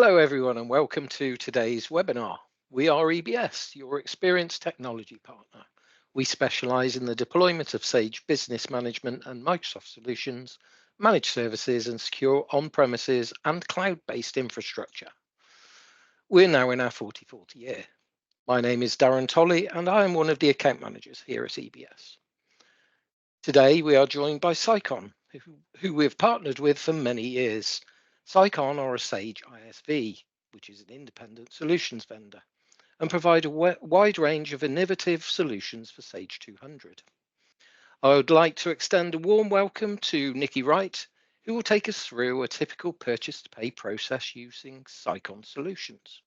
Hello everyone and welcome to today's webinar. We are EBS, your experienced technology partner. We specialise in the deployment of Sage Business Management and Microsoft solutions, managed services and secure on-premises and cloud-based infrastructure. We're now in our 40/40 year. My name is Darren Tolley and I am one of the account managers here at EBS. Today we are joined by Sicon, who we've partnered with for many years. Sicon are a Sage ISV, which is an independent solutions vendor, and provide a wide range of innovative solutions for Sage 200. I would like to extend a warm welcome to Nikki Wright, who will take us through a typical purchase-to-pay process using Sicon solutions.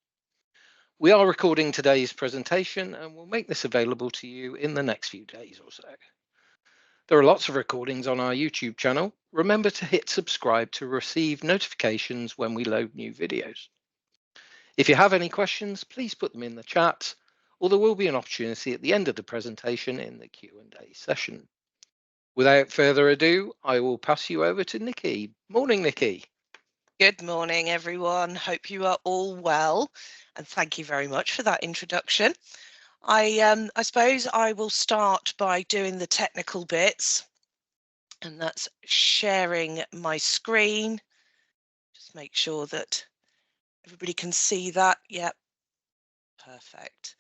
We are recording today's presentation and will make this available to you in the next few days or so. There are lots of recordings on our YouTube channel. Remember to hit subscribe to receive notifications when we load new videos. If you have any questions, please put them in the chat, or there will be an opportunity at the end of the presentation in the Q&A session. Without further ado, I will pass you over to Nikki. Morning, Nikki. Good morning, everyone. Hope you are all well, and thank you very much for that introduction. I suppose I will start by doing the technical bits, and that's sharing my screen. Just make sure that everybody can see that. Yep, perfect.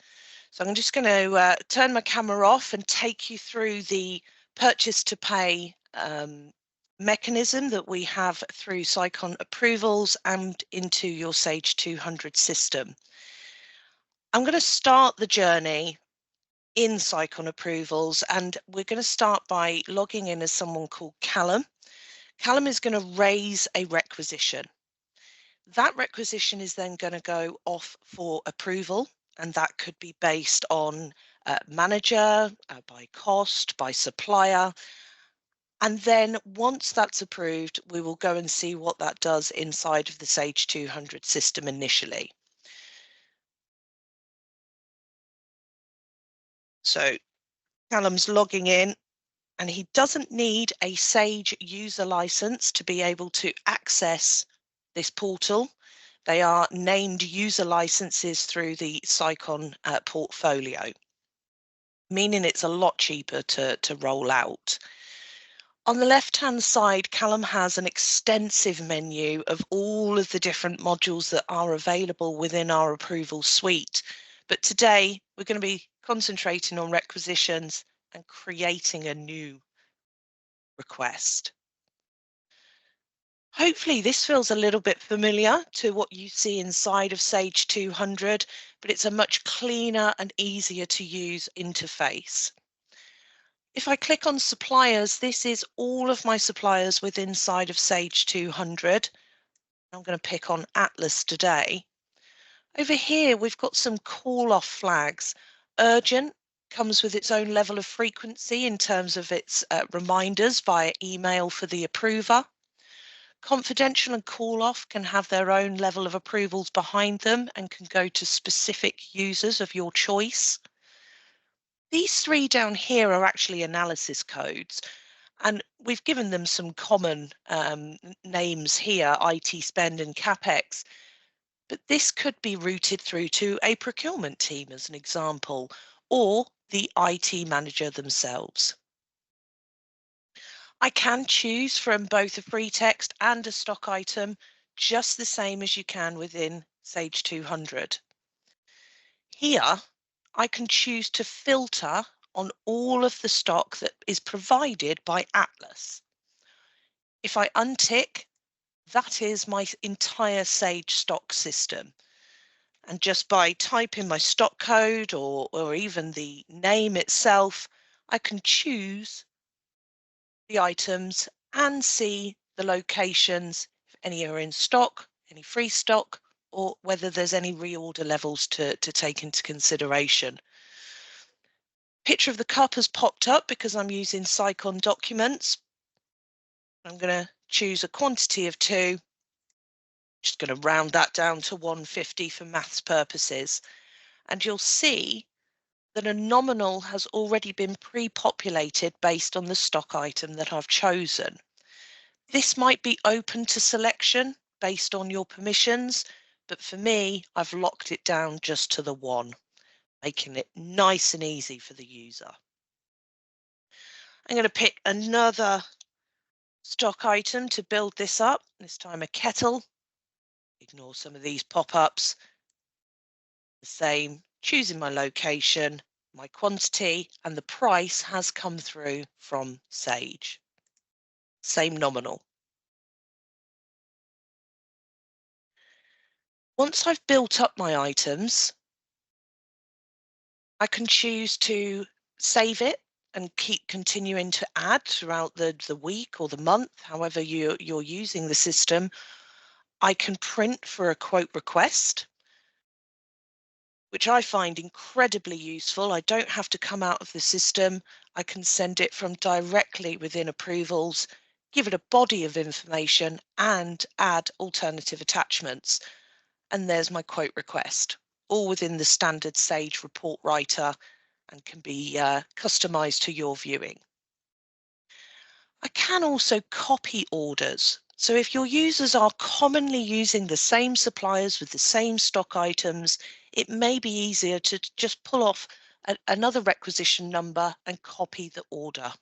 So I'm just going to turn my camera off and take you through the purchase to pay mechanism that we have through Sicon approvals and into your Sage 200 system. I'm going to start the journey in Sicon approvals, and we're going to start by logging in as someone called Callum. Callum is going to raise a requisition. That requisition is then going to go off for approval, and that could be based on manager, by cost, by supplier. And then once that's approved, we will go and see what that does inside of the Sage 200 system initially. So Callum's logging in, and he doesn't need a Sage user license to be able to access this portal. They are named user licenses through the Sicon portfolio, meaning it's a lot cheaper to roll out. On the left-hand side, Callum has an extensive menu of all of the different modules that are available within our approval suite. But today, we're going to be concentrating on requisitions and creating a new request. Hopefully, this feels a little bit familiar to what you see inside of Sage 200, but it's a much cleaner and easier to use interface. If I click on suppliers, this is all of my suppliers within inside of Sage 200. I'm going to pick on Atlas today. Over here, we've got some call-off flags. Urgent comes with its own level of frequency in terms of its reminders via email for the approver. Confidential and call-off can have their own level of approvals behind them and can go to specific users of your choice. These three down here are actually analysis codes, and we've given them some common names here, IT spend and CapEx, but this could be routed through to a procurement team as an example, or the IT manager themselves. I can choose from both a free text and a stock item, just the same as you can within Sage 200. Here, I can choose to filter on all of the stock that is provided by Atlas. If I untick, that is my entire Sage stock system. And just by typing my stock code or even the name itself, I can choose the items and see the locations, if any are in stock, any free stock, or whether there's any reorder levels to take into consideration. Picture of the cup has popped up because I'm using Sicon documents. I'm going to choose a quantity of 2. Just going to round that down to 150 for maths purposes. And you'll see that a nominal has already been pre-populated based on the stock item that I've chosen. This might be open to selection based on your permissions, but for me, I've locked it down just to the 1, making it nice and easy for the user. I'm going to pick another stock item to build this up, this time a kettle. Ignore some of these pop-ups. The same, choosing my location, my quantity, and the price has come through from Sage. Same nominal. Once I've built up my items, I can choose to save it and keep continuing to add throughout the week or the month, however you're using the system. I can print for a quote request, which I find incredibly useful. I don't have to come out of the system. I can send it from directly within approvals, give it a body of information and add alternative attachments. And there's my quote request, all within the standard Sage report writer and can be customized to your viewing. I can also copy orders. So if your users are commonly using the same suppliers with the same stock items, it may be easier to just pull off another requisition number and copy the order.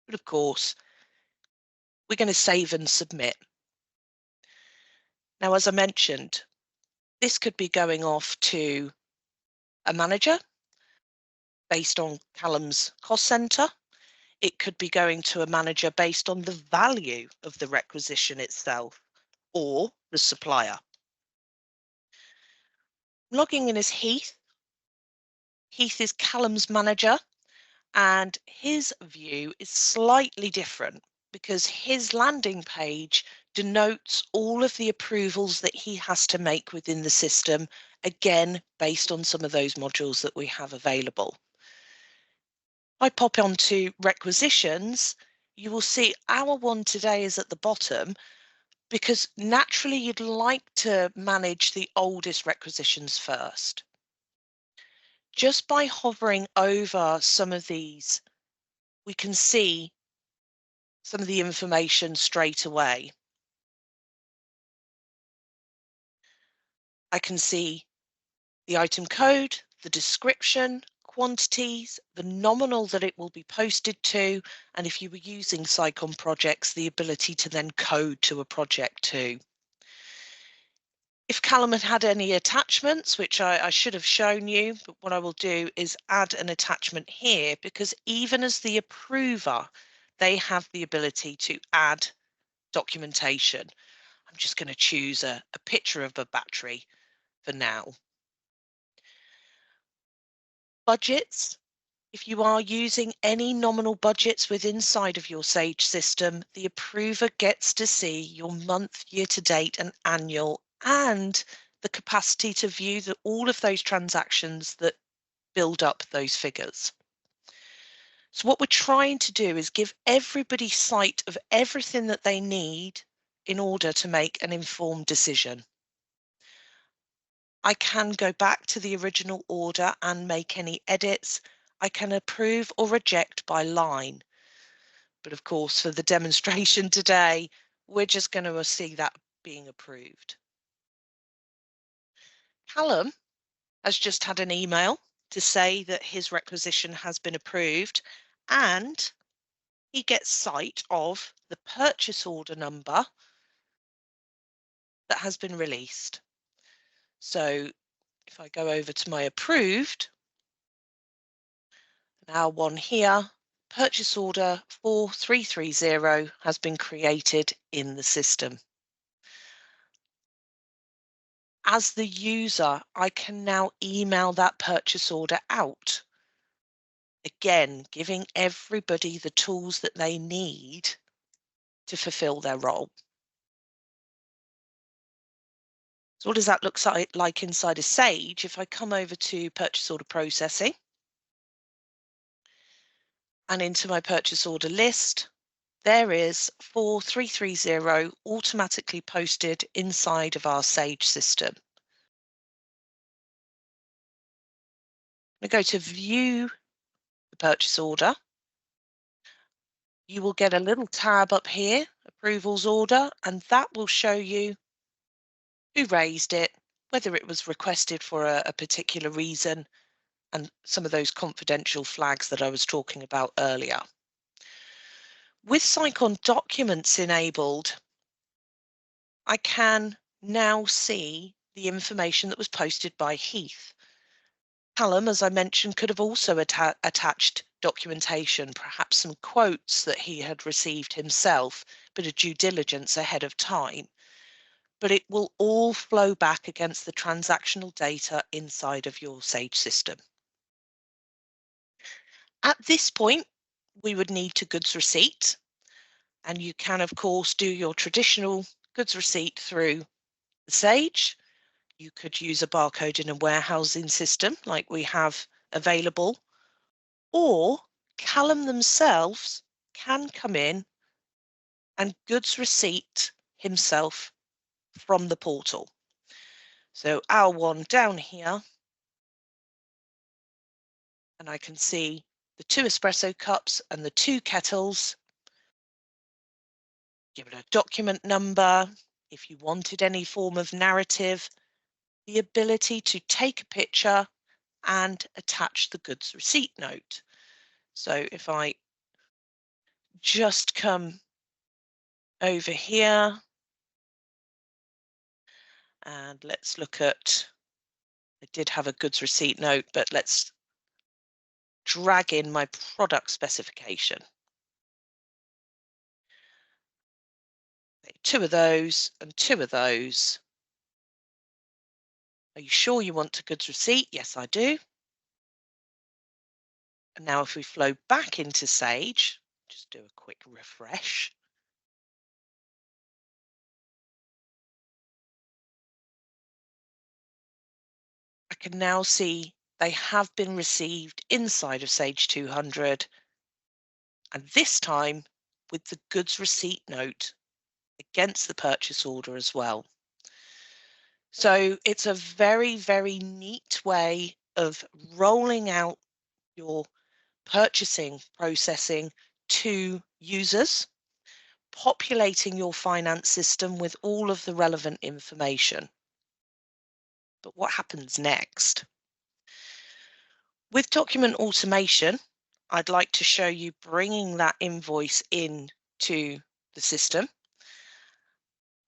But of course, we're going to save and submit. Now, as I mentioned, this could be going off to a manager based on Callum's cost centre. It could be going to a manager based on the value of the requisition itself or the supplier. Logging in as Heath. Heath is Callum's manager and his view is slightly different because his landing page denotes all of the approvals that he has to make within the system, again, based on some of those modules that we have available. I pop onto requisitions, you will see our one today is at the bottom because naturally you'd like to manage the oldest requisitions first. Just by hovering over some of these, we can see some of the information straight away. I can see the item code, the description, quantities, the nominal that it will be posted to, and if you were using Sicon projects, the ability to then code to a project too. If Callum had had any attachments, which I should have shown you, but what I will do is add an attachment here because even as the approver, they have the ability to add documentation. I'm just going to choose a picture of a battery for now. Budgets. If you are using any nominal budgets within inside of your Sage system, the approver gets to see your month, year to date and annual and the capacity to view all of those transactions that build up those figures. So what we're trying to do is give everybody sight of everything that they need in order to make an informed decision. I can go back to the original order and make any edits. I can approve or reject by line. But of course, for the demonstration today, we're just going to see that being approved. Callum has just had an email to say that his requisition has been approved and he gets sight of the purchase order number that has been released. So if I go over to my approved, now one here, purchase order 4330 has been created in the system. As the user, I can now email that purchase order out. Again, giving everybody the tools that they need to fulfill their role. So what does that look like inside of Sage? If I come over to purchase order processing and into my purchase order list, there is 4330 automatically posted inside of our Sage system. I'm going to go to view the purchase order. You will get a little tab up here, approvals order, and that will show you who raised it, whether it was requested for a particular reason, and some of those confidential flags that I was talking about earlier. With Sicon documents enabled, I can now see the information that was posted by Heath. Callum, as I mentioned, could have also attached documentation, perhaps some quotes that he had received himself, bit of due diligence ahead of time. But it will all flow back against the transactional data inside of your Sage system. At this point, we would need to goods receipt, and you can, of course, do your traditional goods receipt through the Sage. You could use a barcode in a warehousing system like we have available, or Callum themselves can come in and goods receipt himself from the portal. So our one down here, and I can see the 2 espresso cups and the 2 kettles. Give it a document number. If you wanted any form of narrative, the ability to take a picture and attach the goods receipt note. So if I just come over here and let's look at, I did have a goods receipt note, but let's drag in my product specification. 2 of those and 2 of those. Are you sure you want a goods receipt? Yes, I do. And now if we flow back into Sage, just do a quick refresh. I can now see they have been received inside of Sage 200, and this time with the goods receipt note against the purchase order as well. So it's a very, very neat way of rolling out your purchasing processing to users, populating your finance system with all of the relevant information. But what happens next? With document automation, I'd like to show you bringing that invoice in to the system.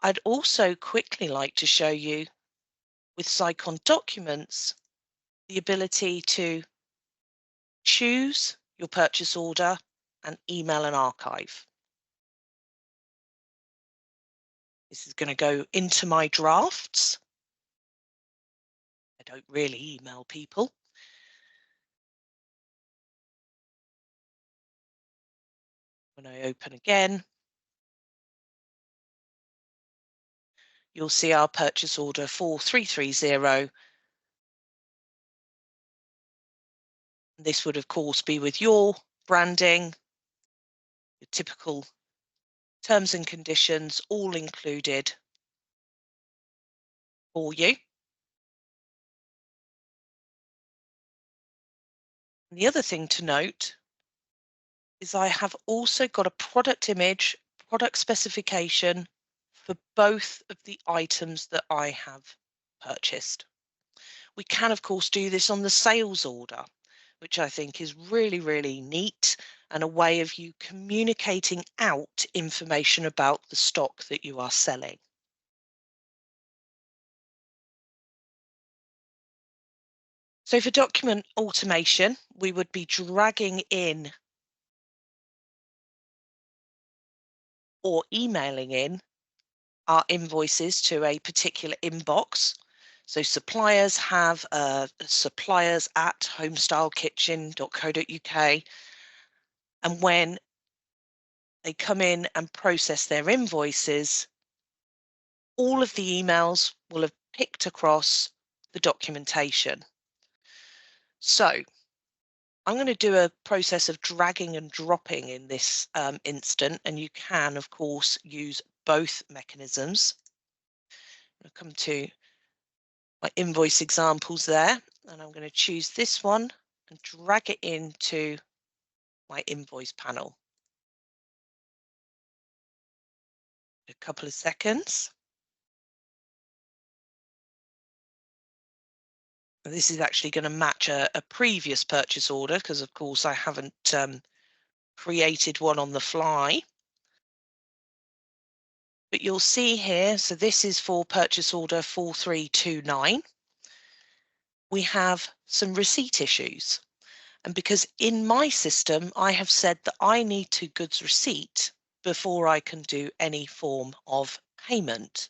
I'd also quickly like to show you with Sicon documents, the ability to choose your purchase order and email and archive. This is going to go into my drafts. I don't really email people. When I open again, you'll see our purchase order 4330. This would, of course, be with your branding, your typical terms and conditions, all included for you. And the other thing to note is I have also got a product image, product specification for both of the items that I have purchased. We can, of course, do this on the sales order, which I think is really, really neat and a way of you communicating out information about the stock that you are selling. So for document automation, we would be dragging in or emailing in our invoices to a particular inbox. So suppliers have suppliers at homestylekitchen.co.uk, and when they come in and process their invoices, all of the emails will have picked across the documentation. So I'm going to do a process of dragging and dropping in this instant, and you can, of course, use both mechanisms. I'll come to my invoice examples there, and I'm going to choose this one and drag it into my invoice panel. A couple of seconds. This is actually going to match a previous purchase order because, of course, I haven't created one on the fly. But you'll see here, so this is for purchase order 4329. We have some receipt issues. And because in my system, I have said that I need to goods receipt before I can do any form of payment.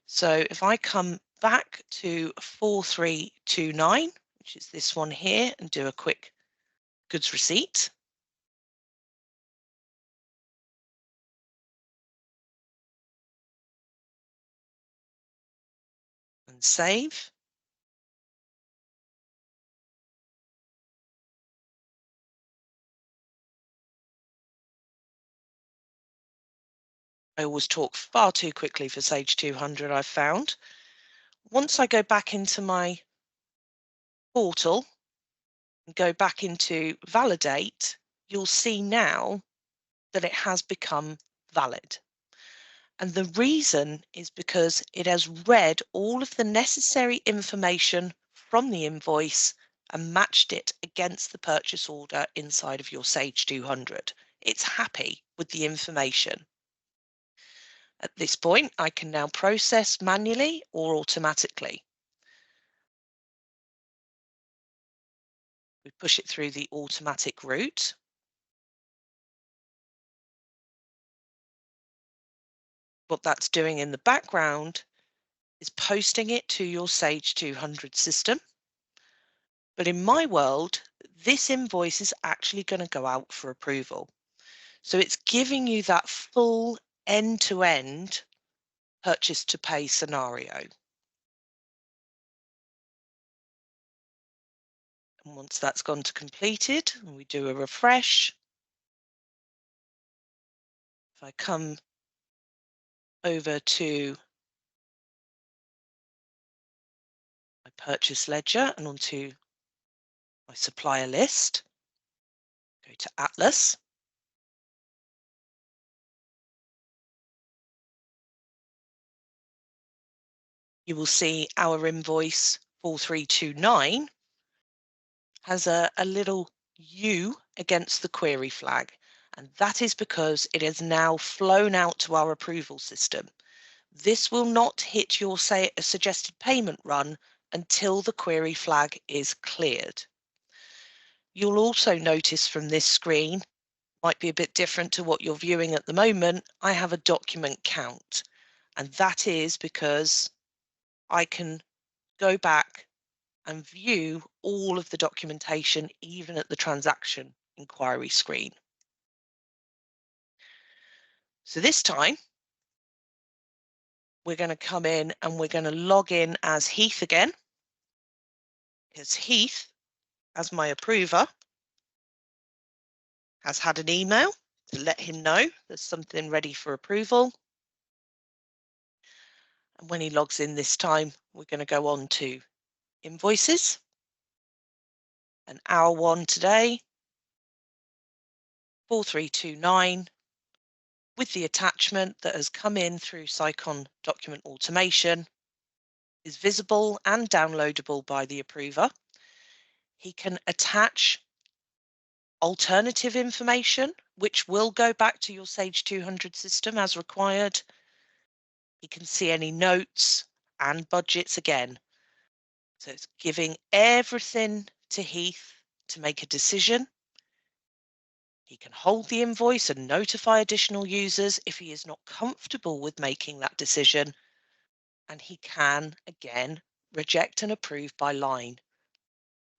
So if I come back to 4329, which is this one here, and do a quick goods receipt. And save. I always talk far too quickly for Sage 200, I've found. Once I go back into my portal and go back into validate, you'll see now that it has become valid. And the reason is because it has read all of the necessary information from the invoice and matched it against the purchase order inside of your Sage 200. It's happy with the information. At this point, I can now process manually or automatically. We push it through the automatic route. What that's doing in the background is posting it to your Sage 200 system. But in my world, this invoice is actually going to go out for approval. So it's giving you that full end-to-end purchase to pay scenario. And once that's gone to completed, and we do a refresh, if I come over to my purchase ledger and onto my supplier list, go to Atlas, you will see our invoice 4329 has a little U against the query flag. And that is because it has now flown out to our approval system. This will not hit your suggested payment run until the query flag is cleared. You'll also notice from this screen, might be a bit different to what you're viewing at the moment, I have a document count. And that is because I can go back and view all of the documentation, even at the transaction inquiry screen. So this time, we're going to come in and we're going to log in as Heath again, because Heath, as my approver, has had an email to let him know there's something ready for approval. And when he logs in this time, we're going to go on to invoices. And our one today, 4329, with the attachment that has come in through Sicon document automation, is visible and downloadable by the approver. He can attach alternative information, which will go back to your Sage 200 system as required. He can see any notes and budgets again. So it's giving everything to Heath to make a decision. He can hold the invoice and notify additional users if he is not comfortable with making that decision. And he can, again, reject and approve by line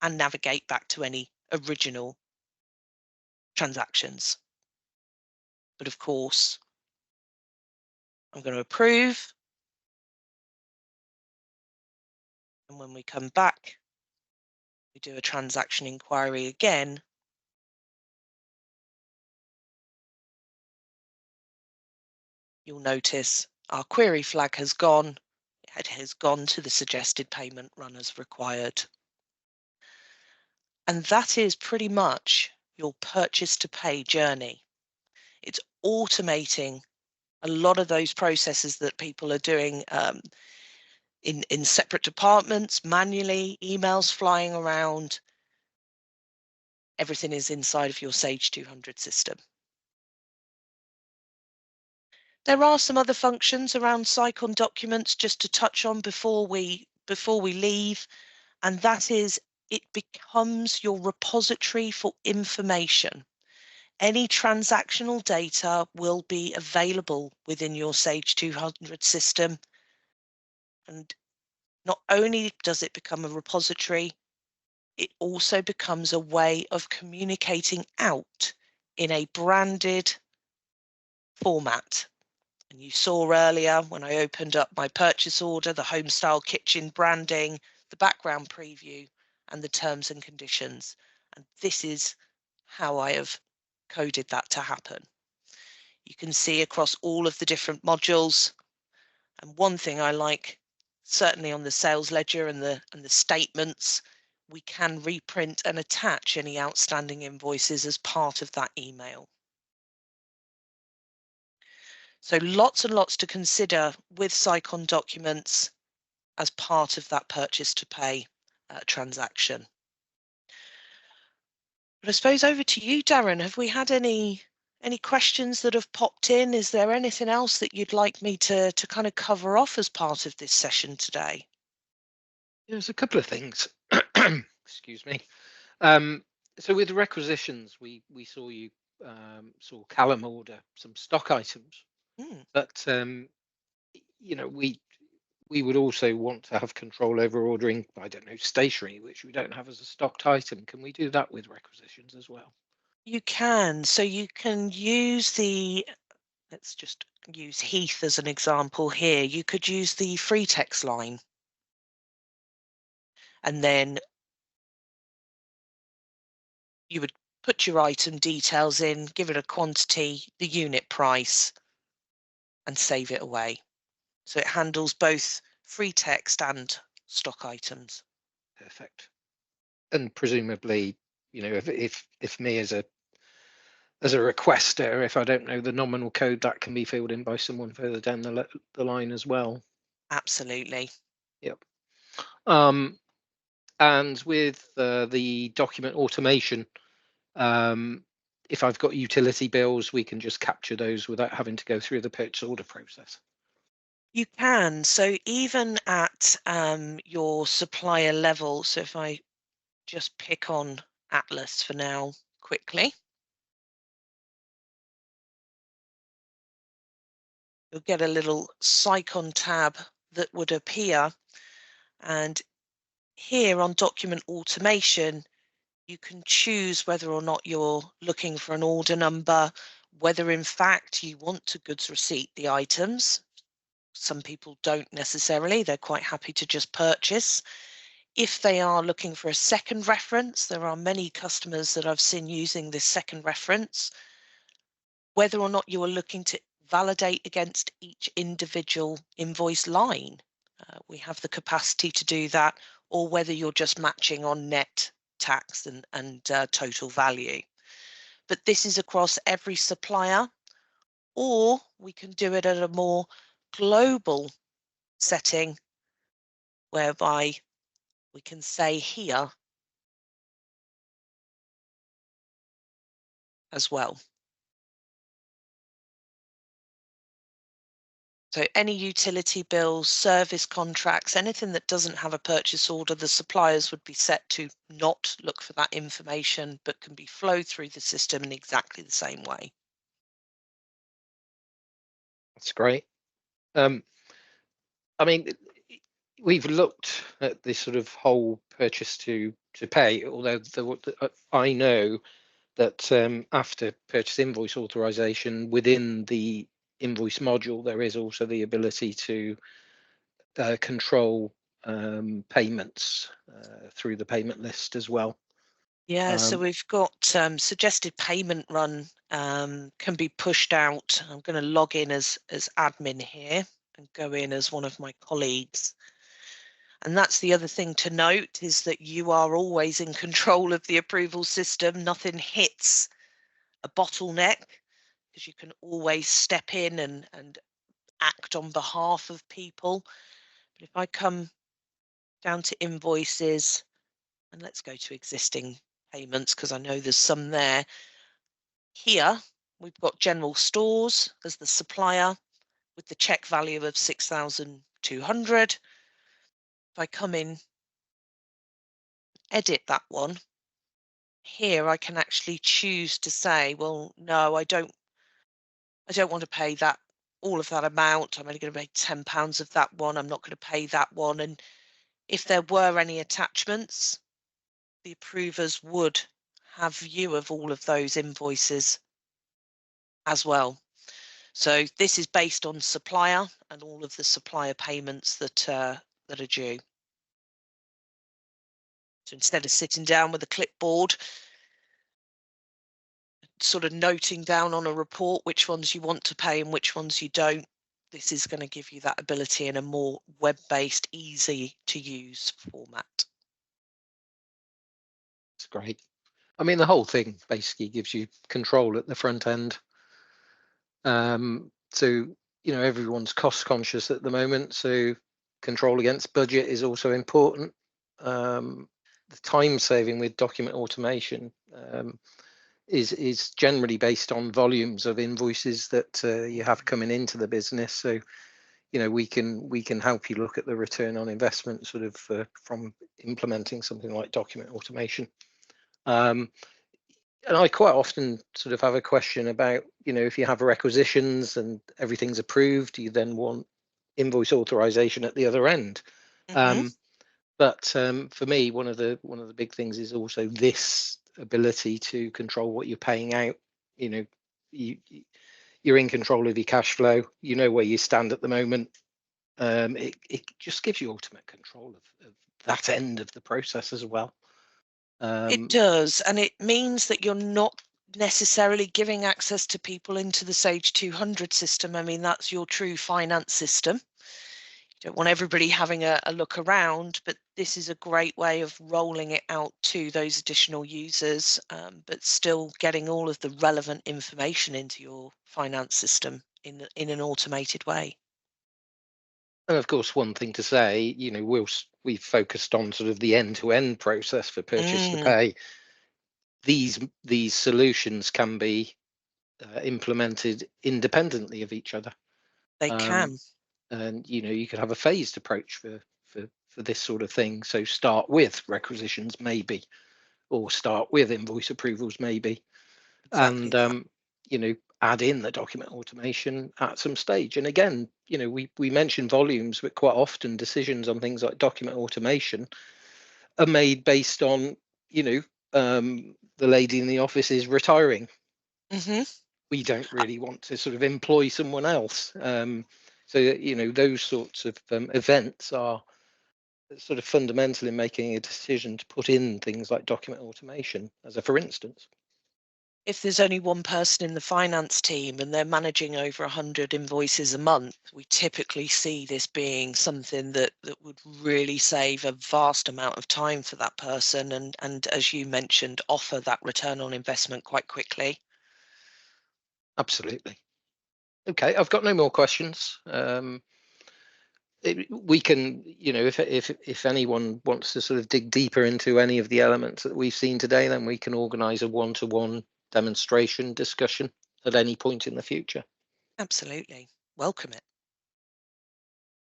and navigate back to any original transactions. But of course, I'm going to approve. And when we come back, we do a transaction inquiry again. You'll notice our query flag has gone. It has gone to the suggested payment run as required. And that is pretty much your purchase to pay journey. It's automating a lot of those processes that people are doing in separate departments, manually, emails flying around. Everything is inside of your Sage 200 system. There are some other functions around Sicon documents just to touch on before we leave, and that is it becomes your repository for information. Any transactional data will be available within your Sage 200 system, and not only does it become a repository, it also becomes a way of communicating out in a branded format. And you saw earlier when I opened up my purchase order, the home style kitchen branding, the background preview, and the terms and conditions. And this is how I have coded that to happen. You can see across all of the different modules. And one thing I like, certainly on the sales ledger and the statements, we can reprint and attach any outstanding invoices as part of that email. So lots and lots to consider with Sicon documents as part of that purchase to pay transaction. But I suppose over to you, Darren. Have we had any questions that have popped in? Is there anything else that you'd like me to kind of cover off as part of this session today? There's a couple of things. Excuse me. So with requisitions, we saw you saw Callum order some stock items, but you know we would also want to have control over ordering, I don't know, stationery, which we don't have as a stocked item. Can we do that with requisitions as well? You can. So you can use let's just use Heath as an example here. You could use the free text line. And then you would put your item details in, give it a quantity, the unit price, and save it away. So it handles both free text and stock items. Perfect. And presumably, you know, if me as a requester, if I don't know the nominal code, that can be filled in by someone further down the line as well. Absolutely. Yep. And with the document automation, if I've got utility bills, we can just capture those without having to go through the purchase order process. You can. So even at your supplier level, so if I just pick on Atlas for now quickly, you'll get a little Sicon tab that would appear. And here on document automation, you can choose whether or not you're looking for an order number, whether in fact you want to goods receipt the items. Some people don't necessarily, they're quite happy to just purchase. If they are looking for a second reference, there are many customers that I've seen using this second reference. Whether or not you are looking to validate against each individual invoice line, we have the capacity to do that, or whether you're just matching on net tax and total value. But this is across every supplier, or we can do it at a more global setting whereby we can say here as well. So any utility bills, service contracts, anything that doesn't have a purchase order, the suppliers would be set to not look for that information, but can be flowed through the system in exactly the same way. That's great. I mean, we've looked at this sort of whole purchase to pay, although I know that after purchase invoice authorization within the invoice module, there is also the ability to control payments through the payment list as well. Yeah, so we've got suggested payment run can be pushed out. I'm going to log in as admin here and go in as one of my colleagues. And that's the other thing to note, is that you are always in control of the approval system. Nothing hits a bottleneck, because you can always step in and act on behalf of people. But if I come down to invoices, and let's go to existing payments because I know there's some there. Here, we've got general stores as the supplier with the check value of 6,200. If I come in, edit that one, here I can actually choose to say, well, no, I don't want to pay that all of that amount. I'm only going to pay £10 of that one. I'm not going to pay that one. And if there were any attachments, the approvers would have view of all of those invoices as well. So this is based on supplier and all of the supplier payments that are due. So instead of sitting down with a clipboard, sort of noting down on a report which ones you want to pay and which ones you don't, this is going to give you that ability in a more web-based, easy to use format. It's great. I mean, the whole thing basically gives you control at the front end. So, you know, everyone's cost conscious at the moment. So control against budget is also important. The time saving with document automation is generally based on volumes of invoices that you have coming into the business. So, you know, we can help you look at the return on investment sort of from implementing something like document automation. And I quite often sort of have a question about, you know, if you have requisitions and everything's approved, you then want invoice authorization at the other end. Mm-hmm. But for me, one of the big things is also this ability to control what you're paying out. You know, you're in control of your cash flow. You know where you stand at the moment. It just gives you ultimate control of that end of the process as well. It does, and it means that you're not necessarily giving access to people into the Sage 200 system. I mean, that's your true finance system. You don't want everybody having a look around, but this is a great way of rolling it out to those additional users, but still getting all of the relevant information into your finance system in an automated way. And of course, one thing to say, you know, we've focused on sort of the end-to-end process for purchase to pay. These solutions can be implemented independently of each other. They can. And you know, you could have a phased approach for this sort of thing. So start with requisitions maybe, or start with invoice approvals maybe, Exactly. and you know, add in the document automation at some stage. And again, you know, we mentioned volumes, but quite often decisions on things like document automation are made based on, you know, the lady in the office is retiring. Mm-hmm. We don't really want to sort of employ someone else. So you know, those sorts of events are sort of fundamental in making a decision to put in things like document automation, as a for instance. If there's only one person in the finance team and they're managing over 100 invoices a month, we typically see this being something that would really save a vast amount of time for that person and as you mentioned, offer that return on investment quite quickly. Absolutely. Okay, I've got no more questions. We can, you know, if anyone wants to sort of dig deeper into any of the elements that we've seen today, then we can organise a one-to-one demonstration discussion at any point in the future. Absolutely. Welcome it.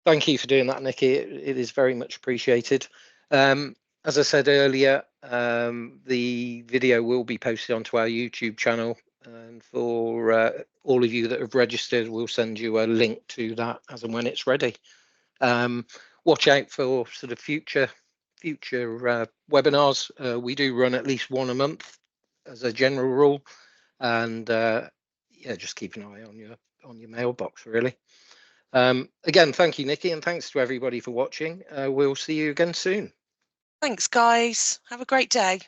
Thank you for doing that, Nikki. It is very much appreciated. As I said earlier, the video will be posted onto our YouTube channel. And for all of you that have registered, we'll send you a link to that as and when it's ready. Watch out for sort of future webinars. We do run at least one a month as a general rule, and yeah, just keep an eye on your mailbox really. Again, thank you, Nikki, and thanks to everybody for watching. We'll see you again soon. Thanks, guys. Have a great day.